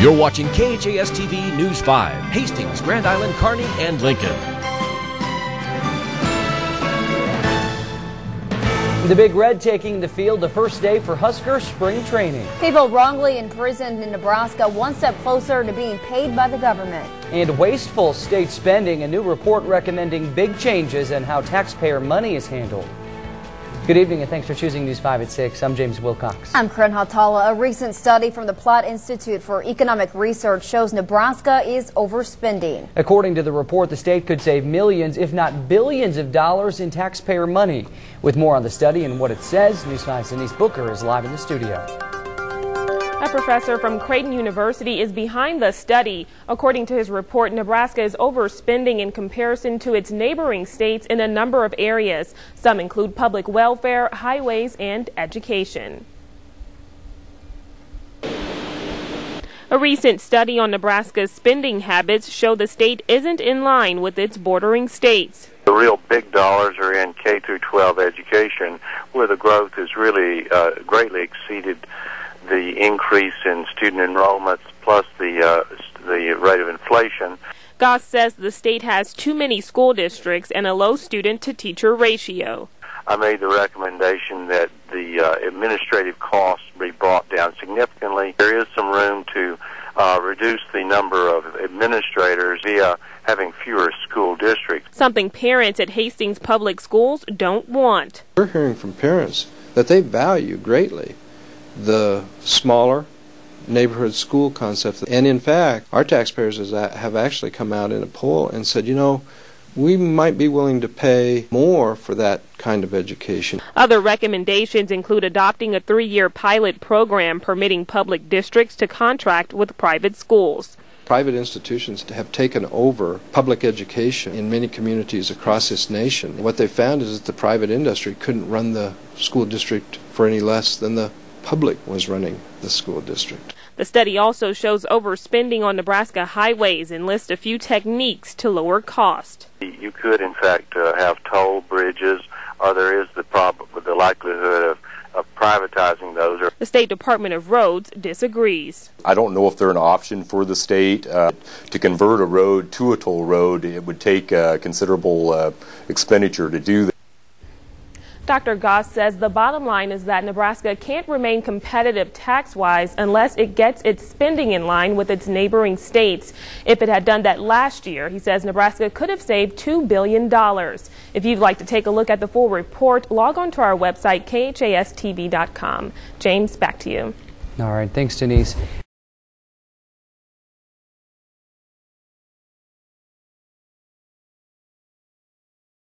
You're watching KHAS TV News 5, Hastings, Grand Island, Kearney, and Lincoln. The Big Red taking the field the first day for Husker spring training. People wrongly imprisoned in Nebraska one step closer to being paid by the government. And wasteful state spending, a new report recommending big changes in how taxpayer money is handled. Good evening and thanks for choosing News 5 at 6. I'm James Wilcox. I'm Karen Hatala. A recent study from the Platte Institute for Economic Research shows Nebraska is overspending. According to the report, the state could save millions, if not billions of dollars in taxpayer money. With more on the study and what it says, News 5's Denise Booker is live in the studio. A professor from Creighton University is behind the study. According to his report, Nebraska is overspending in comparison to its neighboring states in a number of areas. Some include public welfare, highways, and education. A recent study on Nebraska's spending habits show the state isn't in line with its bordering states. The real big dollars are in K through 12 education, where the growth has really greatly exceeded the increase in student enrollments plus the rate of inflation. Goss says the state has too many school districts and a low student-to-teacher ratio. I made the recommendation that the administrative costs be brought down significantly. There is some room to reduce the number of administrators via having fewer school districts. Something parents at Hastings Public Schools don't want. We're hearing from parents that they value greatly the smaller neighborhood school concept. And in fact, our taxpayers have actually come out in a poll and said, you know, we might be willing to pay more for that kind of education. Other recommendations include adopting a 3-year pilot program permitting public districts to contract with private schools. Private institutions have taken over public education in many communities across this nation. What they found is that the private industry couldn't run the school district for any less than the public was running the school district. The study also shows overspending on Nebraska highways and lists a few techniques to lower cost. You could, in fact, have toll bridges, or there is the likelihood of privatizing those. The State Department of Roads disagrees. I don't know if they're an option for the state. To convert a road to a toll road, it would take considerable expenditure to do that. Dr. Goss says the bottom line is that Nebraska can't remain competitive tax-wise unless it gets its spending in line with its neighboring states. If it had done that last year, he says Nebraska could have saved $2 billion. If you'd like to take a look at the full report, log on to our website, khastv.com. James, back to you. All right, thanks, Denise.